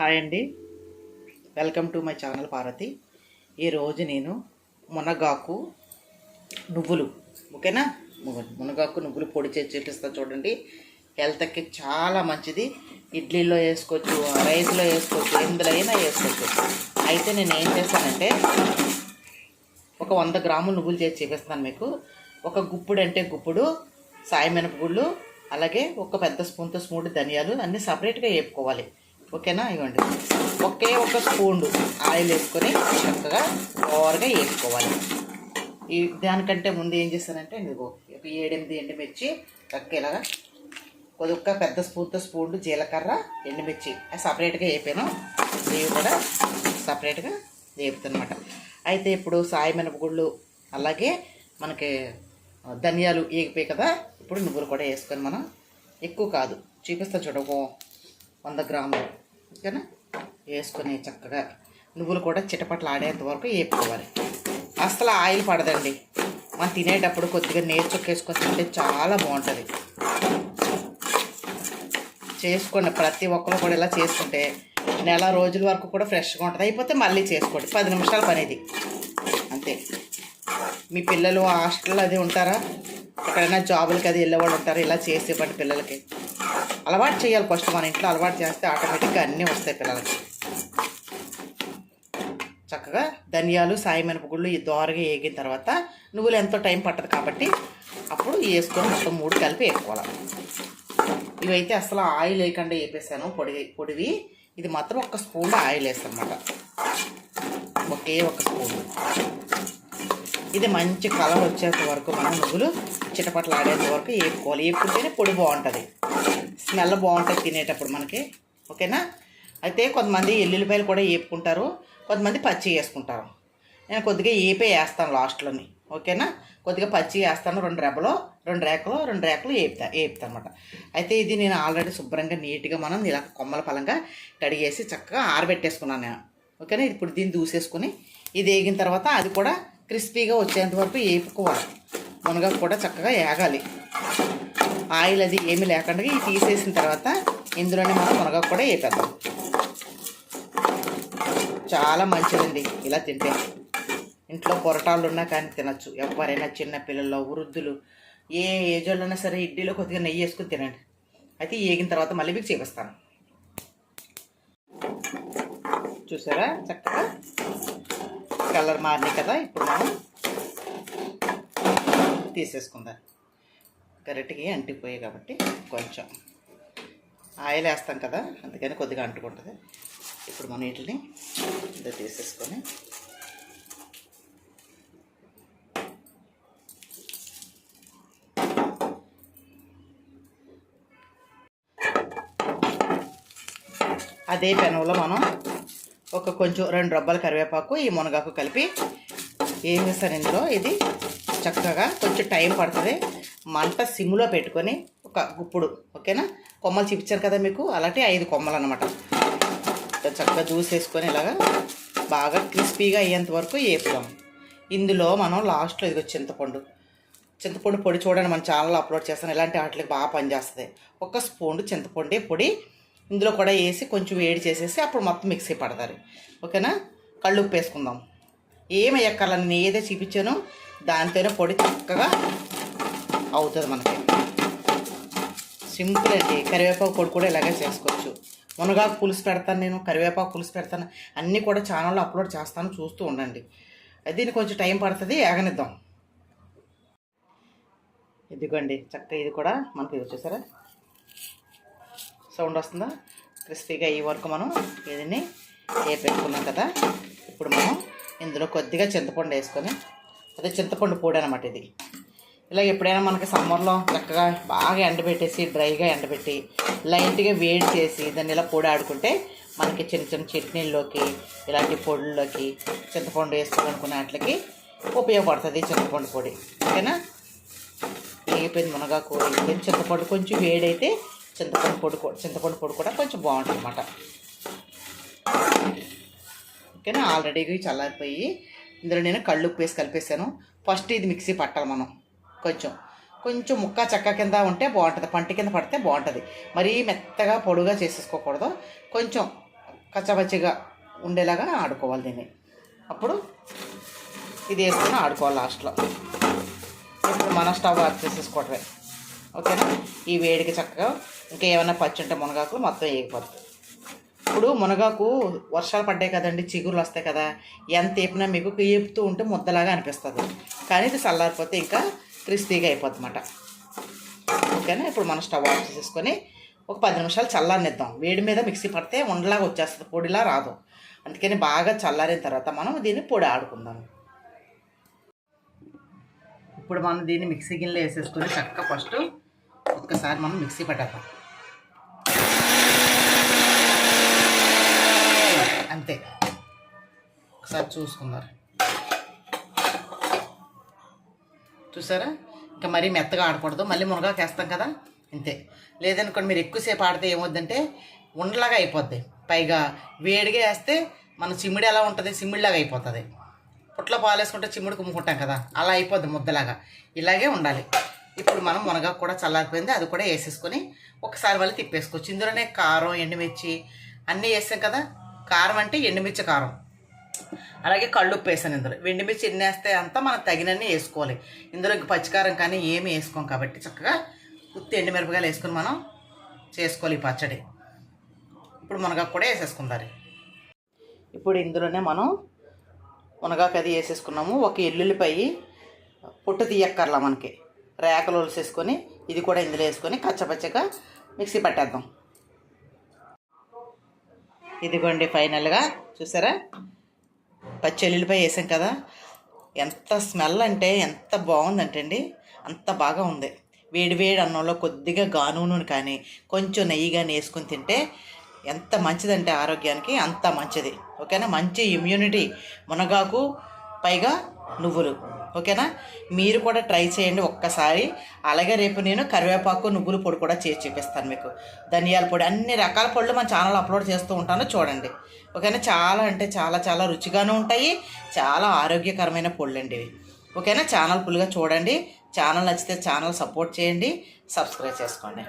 Hi అండి, welcome to my channel Parvathi. ఈరోజు నేను మునగాకు నువ్వులు ఓకేనా మునగాకు నువ్వులు పొడి చేసి చూపిస్తాను చూడండి. హెల్త్కి చాలా మంచిది. ఇడ్లీలో వేసుకోవచ్చు, రైస్లో వేసుకోవచ్చు, ఎందులో అయినా వేసుకోవచ్చు. అయితే నేను ఏం చేస్తానంటే ఒక 100 గ్రాములు నువ్వులు చేసి చూపిస్తాను మీకు. ఒక గుప్పుడు అంటే గుప్పుడు సాయమినపగుళ్ళు, అలాగే ఒక పెద్ద స్పూన్తో స్పూన్ ధనియాలు అన్నీ సపరేట్గా వేపుకోవాలి. ఓకేనా, ఇవ్వండి. ఒక స్పూన్ ఆయిల్ వేసుకొని చక్కగా ఓవర్గా వేసుకోవాలి. ఈ దానికంటే ముందు ఏం చేస్తానంటే ఇదిగో 7-8 ఎండుమిర్చి చక్కగా ఇలాగా కొద్దిగా పెద్ద స్పూన్తో స్పూన్ జీలకర్ర, ఎండుమిర్చి సపరేట్గా వేపాను. ఇవి కూడా సపరేట్గా వేపుతానమాట. అయితే ఇప్పుడు సాయి మినపగుళ్ళు అలాగే మనకి ధనియాలు వేగిపోయి కదా, ఇప్పుడు నువ్వులు కూడా వేసుకొని మనం ఎక్కువ కాదు చూపిస్తాను చూడ 100 గ్రాములు ఓకేనా వేసుకొని చక్కగా నువ్వులు కూడా చిటపట్లు ఆడేంత వరకు వేపుకోవాలి. అసలు ఆయిల్ పడదండి. మనం తినేటప్పుడు కొద్దిగా నీరు చుక్కేసుకొని తింటే చాలా బాగుంటుంది. చేసుకోండి, ప్రతి ఒక్కరు కూడా ఇలా చేసుకుంటే నెల రోజుల వరకు కూడా ఫ్రెష్గా ఉంటుంది. అయిపోతే మళ్ళీ చేసుకోండి, 10 నిమిషాల పని ఇది అంతే. మీ పిల్లలు హాస్టల్లో అది ఉంటారా, ఎక్కడైనా జాబులకి అది వెళ్ళేవాళ్ళు ఉంటారు, ఇలా చేసి ఇవ్వండి పిల్లలకి. అలవాటు చేయాలి. ఫస్ట్ మన ఇంట్లో అలవాటు చేస్తే ఆటోమేటిక్గా అన్నీ వస్తాయి పిల్లలకి. చక్కగా ధనియాలు సాయి మినపగుళ్ళు ఈ దోరగా వేగిన తర్వాత నువ్వులు ఎంతో టైం పట్టదు కాబట్టి అప్పుడు వేసుకొని మొత్తం 3 కలిపి వేసుకోవాలి. ఇవైతే అసలు ఆయిల్ వేయకుండా వేపేసాను పొడివి. ఇది మాత్రం 1 స్పూన్ ఆయిల్ వేస్తాను అన్నమాట. ఒక స్పూన్. ఇది మంచి కలర్ వచ్చేంత వరకు మనం నువ్వులు చిటపట్లు ఆడేంత వరకు వేపుకోవాలి. వేపుకుంటేనే పొడి బాగుంటుంది, స్మెల్ బాగుంటుంది తినేటప్పుడు మనకి. ఓకేనా. అయితే కొంతమంది ఎల్లుల్లిపాయలు కూడా వేపుకుంటారు, కొంతమంది పచ్చి వేసుకుంటారు. నేను కొద్దిగా వేస్తాను లాస్ట్లోని. ఓకేనా, కొద్దిగా పచ్చి వేస్తాను. 2 రేకులు వేపుతాను అనమాట. అయితే ఇది నేను ఆల్రెడీ శుభ్రంగా నీట్గా మనం ఇలా కొమ్మల పలంగా కడిగేసి చక్కగా ఆరబెట్టేసుకున్నాను నేను. ఓకేనా. ఇప్పుడు దీన్ని దూసేసుకుని ఇది వేగిన తర్వాత అది కూడా క్రిస్పీగా వచ్చేంత వరకు వేపుకోవాలి. మునగాకు కూడా చక్కగా వేగాలి. ఆయిల్ అది ఏమీ లేకుండా ఇది తీసేసిన తర్వాత ఇందులోనే మనం మునగాకు కూడా వేపేద్దాం. చాలా మంచిదండి ఇలా తింటే. ఇంట్లో పొరటాలు ఉన్నా కానీ తినచ్చు. ఎవరైనా చిన్న పిల్లలు, వృద్ధులు, ఏ ఏజ్ వాళ్ళైనా సరే ఇడ్లీలో కొద్దిగా నెయ్యి వేసుకుని తినండి. అయితే వేగిన తర్వాత మళ్ళీ మీకు చూపిస్తాను. చూసారా చక్కగా కలర్ మారినాయి కదా. ఇప్పుడు మనం తీసేసుకుందాం. గరిటకి అంటిపోయాయి కాబట్టి కొంచెం ఆయిల్ వేస్తాం కదా, అందుకని కొద్దిగా అంటుకుంటుంది. ఇప్పుడు మనం వీటిని ఇది తీసేసుకొని అదే పెనంలో మనం కొంచెం 2 రబ్బల కరివేపాకు, ఈ మునగాకు కలిపి ఏం చేస్తాను ఇందులో. ఇది చక్కగా కొంచెం టైం పడుతుంది. మంట సిమ్లో పెట్టుకొని ఒక గుప్పుడు. ఓకేనా. కొమ్మలు చూపించాను కదా మీకు, అలాంటి 5 కొమ్మలు అనమాట. చక్కగా దూసేసుకొని ఇలాగా బాగా క్రిస్పీగా అయ్యేంత వరకు వేపుదాం. ఇందులో మనం లాస్ట్లో ఇదిగో చింతపండు పొడి చూడండి, మన ఛానల్లో అప్లోడ్ చేస్తాను. ఇలాంటి వాటికి బాగా పనిచేస్తుంది. 1 స్పూన్ చింతపండు పొడి ఇందులో కూడా వేసి కొంచెం వేడి చేసేసి అప్పుడు మొత్తం మిక్సీ పడతారు. ఓకేనా. కళ్ళు ఉప్పు వేసుకుందాం. ఏమి ఎక్కాలని నేను ఏదో చూపించాను దాంతోనే పొడి చక్కగా అవుతుంది మనకి. సింపుల్ అండి. కరివేపాకు పొడి కూడా ఇలాగే చేసుకోవచ్చు. మునగాకు పులుసు పెడతాను నేను, కరివేపాకు పులుసు పెడతాను, అన్నీ కూడా ఛానల్లో అప్లోడ్ చేస్తాను, చూస్తూ ఉండండి. దీనికి కొంచెం టైం పడుతుంది, ఏగనిద్దాం. ఇదిగోండి చక్కగా ఇది కూడా మనకి చూసారా సౌండ్ వస్తుందా. క్రిస్పీగా ఈ వరకు మనం దీన్ని వేపెట్టుకున్నాం కదా. ఇప్పుడు మనం ఇందులో కొద్దిగా చింతపండు వేసుకొని, అదే చింతపండు పొడి అనమాట ఇది. ఇలా ఎప్పుడైనా మనకి సమ్మర్లో చక్కగా బాగా ఎండబెట్టేసి డ్రైగా ఎండబెట్టి లైట్గా వేడి చేసి దాన్ని ఇలా పొడి ఆడుకుంటే మనకి చిన్న చిన్న చట్నీల్లోకి ఇలాంటి పొడుల్లోకి చింతపండు వేసుకోవాలనుకునే వాటికి ఉపయోగపడుతుంది చింతపండు పొడి. ఓకేనా. వేగిపోయింది మునగాకు, వేగిపోయింది. చింతపండు కొంచెం వేడైతే చింతపండు పొడి కూడా కొంచెం బాగుంటుంది అన్నమాట. ఓకేనా. ఆల్రెడీ చల్లారిపోయి ఇందులో నేను కళ్ళు ఉప్పు వేసి కలిపేసాను. ఫస్ట్ ఇది మిక్సీ పట్టాలి మనం. కొంచెం ముక్క చెక్క కింద ఉంటే బాగుంటుంది, పంట కింద పడితే బాగుంటుంది. మరీ మెత్తగా పొడుగా చేసేసుకోకూడదు. కొంచెం కచ్చపచ్చిగా ఉండేలాగా ఆడుకోవాలి దీన్ని. అప్పుడు ఇది వేసుకొని ఆడుకోవాలి లాస్ట్లో. ఇప్పుడు మన స్టవ్ ఆఫ్ చేసేసుకోవటమే. ఓకేనా? ఈ వేడికి చక్కగా ఇంకా ఏమైనా పచ్చి ఉంటే మునగాకులు మొత్తం వేగిపోతుంది. ఇప్పుడు మునగాకు వర్షాలు పడ్డాయి కదండి, చిగురులు వస్తాయి కదా, ఎంత వేపినా మీకు వేపుతూ ఉంటే ముద్దలాగా అనిపిస్తుంది. కానీ ఇది చల్లారిపోతే ఇంకా క్రిస్పీగా అయిపోతుంది అన్నమాట. ఓకేనా? ఇప్పుడు మనం స్టవ్ ఆఫ్ చేసేసుకొని ఒక 10 నిమిషాలు చల్లారనిద్దాం. వేడి మీద మిక్సీ పడితే ఉండలాగా వచ్చేస్తుంది, పొడిలా రాదు. అందుకని బాగా చల్లారిన తర్వాత మనం దీన్ని పొడి ఆడుకుందాం. ఇప్పుడు మనం దీన్ని మిక్సీ గిన్నెలో వేసేసుకొని చక్కగా ఫస్ట్ ఒక్కసారి మనం మిక్సీ పట్టేద్దాం. అంతే, ఒకసారి చూసుకున్నారు. చూసారా? ఇంకా మరీ మెత్తగా ఆడకూడదు, మళ్ళీ మునగాకు వేస్తాం కదా, అంతే. లేదనుకోండి మీరు ఎక్కువసేపు ఆడితే ఏమవుద్దంటే ఉండలాగా అయిపోద్ది. పైగా వేడిగా వేస్తే మన చిమ్మిడి ఎలా ఉంటుంది, చిమ్మిడిలాగా అయిపోతుంది. పుట్లో పాలు వేసుకుంటే చిమ్మిడి కుమ్ముకుంటాం కదా, అలా అయిపోద్ది ముద్దలాగా. ఇలాగే ఉండాలి. ఇప్పుడు మనం మునగాకు కూడా చల్లారిపోయింది, అది కూడా వేసేసుకొని ఒకసారి మళ్ళీ తిప్పేసుకోవచ్చు. ఇందులోనే కారం, ఎండుమిర్చి అన్నీ వేసాం కదా. కారం అంటే ఎండుమిర్చి కారం, అలాగే కళ్ళుప్పు వేసాను. ఇందులో ఎండుమిర్చి ఎన్ని వేస్తే అంతా మనకు తగినన్ని వేసుకోవాలి. ఇందులో పచ్చికారం కానీ ఏమి వేసుకోం కాబట్టి చక్కగా ఉత్తి ఎండుమిరపకాయలు వేసుకొని మనం చేసుకోవాలి ఈ పచ్చడి. ఇప్పుడు మునగాకు కూడా వేసేసుకుందారు. ఇప్పుడు ఇందులోనే మనం మునగాకు అది వేసేసుకున్నాము. ఒక ఎల్లుల్లిపాయి పొట్టు తీయక్కర్లా, మనకి రేకలు వేసేసుకొని ఇది కూడా ఇందులో వేసుకొని కచ్చపచ్చగా మిక్సీ పట్టేద్దాం. ఇదిగోండి ఫైనల్గా చూసారా, పచ్చి ఎల్లుల్లిపాయ వేసాం కదా, ఎంత స్మెల్ అంటే ఎంత బాగుందంటే అండి, అంత బాగా ఉంది. వేడి వేడి అన్నంలో కొద్దిగా గాను నూనె కానీ కొంచెం నెయ్యి కానీ వేసుకొని తింటే ఎంత మంచిదంటే ఆరోగ్యానికి అంత మంచిది. ఓకేనా? మంచి ఇమ్యూనిటీ మునగాకు, పైగా నువ్వులు. ఓకేనా? మీరు కూడా ట్రై చేయండి ఒక్కసారి. అలాగే రేపు నేను కరివేపాకు నువ్వుల పొడి కూడా చేసి చూపిస్తాను మీకు. ధనియాల పొడి, అన్ని రకాల పొడులు మన ఛానల్ అప్లోడ్ చేస్తూ ఉంటాను, చూడండి. ఓకేనా? చాలా అంటే చాలా చాలా రుచిగానే ఉంటాయి, చాలా ఆరోగ్యకరమైన పొడులు అండి ఇవి. ఓకేనా? ఛానల్ ఫుల్గా చూడండి. ఛానల్ నచ్చితే ఛానల్ సపోర్ట్ చేయండి, సబ్స్క్రైబ్ చేసుకోండి.